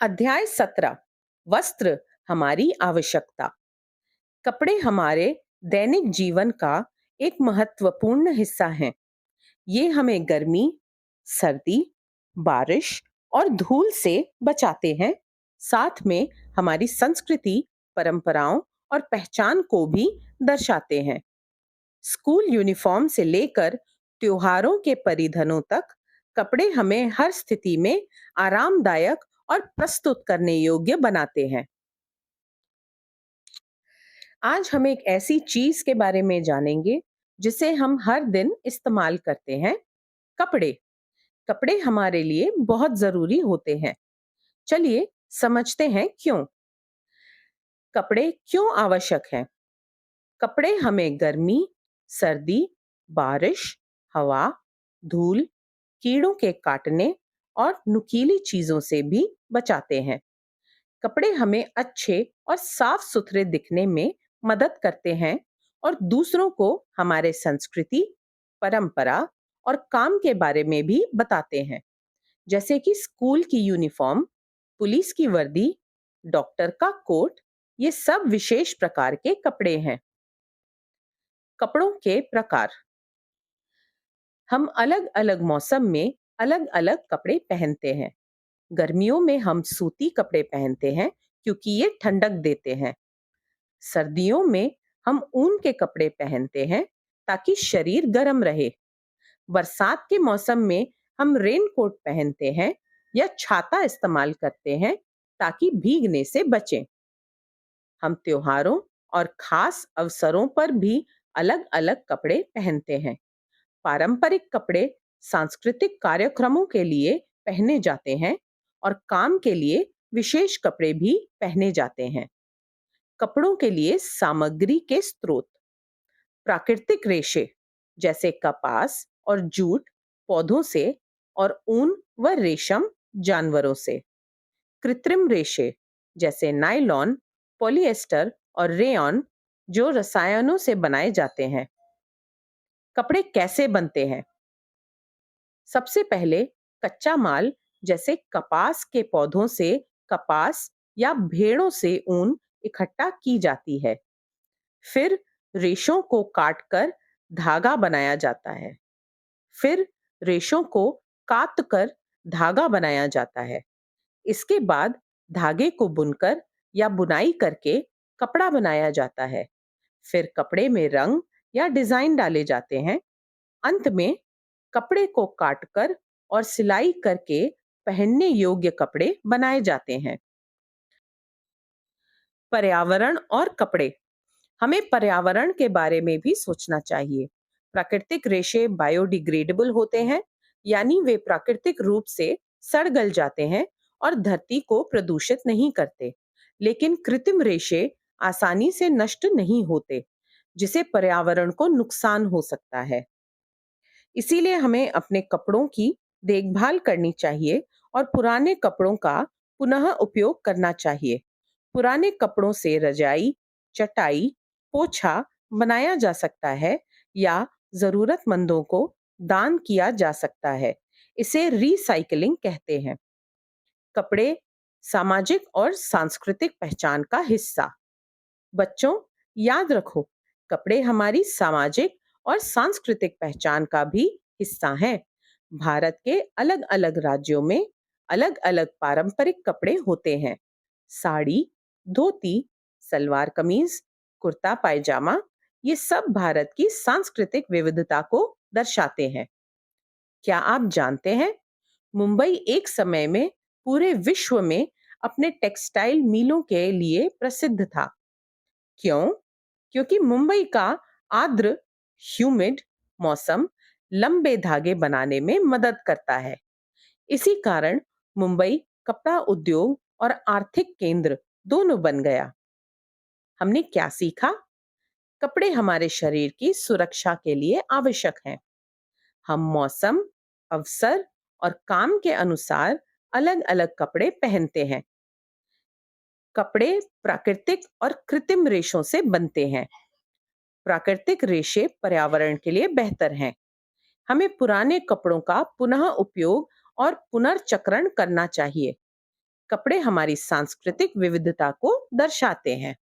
अध्याय 17। वस्त्र हमारी आवश्यकता। कपड़े हमारे दैनिक जीवन का एक महत्वपूर्ण हिस्सा हैं। ये हमें गर्मी, सर्दी, बारिश और धूल से बचाते हैं। साथ में हमारी संस्कृति, परंपराओं और पहचान को भी दर्शाते हैं। स्कूल यूनिफॉर्म से लेकर त्योहारों के परिधानों तक कपड़े हमें हर स्थिति में आरामदायक और प्रस्तुत करने योग्य बनाते हैं। आज हम एक ऐसी चीज के बारे में जानेंगे जिसे हम हर दिन इस्तेमाल करते हैं। कपड़े। कपड़े हमारे लिए बहुत जरूरी होते हैं। चलिए समझते हैं क्यों। कपड़े क्यों आवश्यक हैं? कपड़े हमें गर्मी, सर्दी, बारिश, हवा, धूल, कीड़ों के काटने और नुकीली चीजों से भी बचाते हैं। कपड़े हमें अच्छे और साफ सुथरे दिखने में मदद करते हैं और दूसरों को हमारे संस्कृति, परंपरा और काम के बारे में भी बताते हैं। जैसे कि स्कूल की यूनिफॉर्म, पुलिस की वर्दी, डॉक्टर का कोट, ये सब विशेष प्रकार के कपड़े हैं। कपड़ों के प्रकार। हम अलग अलग मौसम में अलग अलग कपड़े पहनते हैं। गर्मियों में हम सूती कपड़े पहनते हैं क्योंकि ये ठंडक देते हैं। सर्दियों में हम ऊन के कपड़े पहनते हैं ताकि शरीर गर्म रहे। बरसात के मौसम में हम रेन कोट पहनते हैं या छाता इस्तेमाल करते हैं ताकि भीगने से बचें। हम त्योहारों और खास अवसरों पर भी अलग अलग कपड़े पहनते हैं। पारंपरिक कपड़े सांस्कृतिक कार्यक्रमों के लिए पहने जाते हैं और काम के लिए विशेष कपड़े भी पहने जाते हैं। कपड़ों के लिए सामग्री के स्रोत। प्राकृतिक रेशे जैसे कपास और जूट पौधों से और ऊन व रेशम जानवरों से। कृत्रिम रेशे जैसे नायलॉन, पॉलिएस्टर और रेयॉन जो रसायनों से बनाए जाते हैं। कपड़े कैसे बनते हैं? सबसे पहले कच्चा माल जैसे कपास के पौधों से कपास या भेड़ों से ऊन इकट्ठा की जाती है। फिर रेशों को काटकर धागा बनाया जाता है। फिर रेशों को काट कर धागा बनाया जाता है। इसके बाद धागे को बुनकर या बुनाई करके कपड़ा बनाया जाता है। फिर कपड़े में रंग या डिजाइन डाले जाते हैं। अंत में कपड़े को काटकर और सिलाई करके पहनने योग्य कपड़े बनाए जाते हैं। पर्यावरण और कपड़े। हमें पर्यावरण के बारे में भी सोचना चाहिए। प्राकृतिक रेशे बायोडिग्रेडेबल होते हैं, यानी वे प्राकृतिक रूप से सड़ गल जाते हैं और धरती को प्रदूषित नहीं करते। लेकिन कृत्रिम रेशे आसानी से नष्ट नहीं होते, जिसे पर्यावरण को नुकसान हो सकता है। इसीलिए हमें अपने कपड़ों की देखभाल करनी चाहिए और पुराने कपड़ों का पुनः उपयोग करना चाहिए। पुराने कपड़ों से रजाई, चटाई, पोछा बनाया जा सकता है या जरूरतमंदों को दान किया जा सकता है। इसे रीसाइक्लिंग कहते हैं। कपड़े सामाजिक और सांस्कृतिक पहचान का हिस्सा। बच्चों, याद रखो, कपड़े हमारी सामाजिक और सांस्कृतिक पहचान का भी हिस्सा हैं। भारत के अलग अलग राज्यों में अलग अलग पारंपरिक कपड़े होते हैं। साड़ी, धोती, सलवार कमीज, कुर्ता पायजामा, ये सब भारत की सांस्कृतिक विविधता को दर्शाते हैं। क्या आप जानते हैं, मुंबई एक समय में पूरे विश्व में अपने टेक्सटाइल मिलों के लिए प्रसिद्ध था। क्यों? क्योंकि मुंबई का आर्द्र, ह्यूमिड मौसम लंबे धागे बनाने में मदद करता है। इसी कारण मुंबई कपड़ा उद्योग और आर्थिक केंद्र दोनों बन गया। हमने क्या सीखा? कपड़े हमारे शरीर की सुरक्षा के लिए आवश्यक हैं। हम मौसम, अवसर और काम के अनुसार अलग-अलग कपड़े पहनते हैं। कपड़े प्राकृतिक और कृत्रिम रेशों से बनते हैं। प्राकृतिक रेशे पर्यावरण के लिए बेहतर हैं। हमें पुराने कपड़ों का पुनः उपयोग और पुनर्चक्रण करना चाहिए। कपड़े हमारी सांस्कृतिक विविधता को दर्शाते हैं।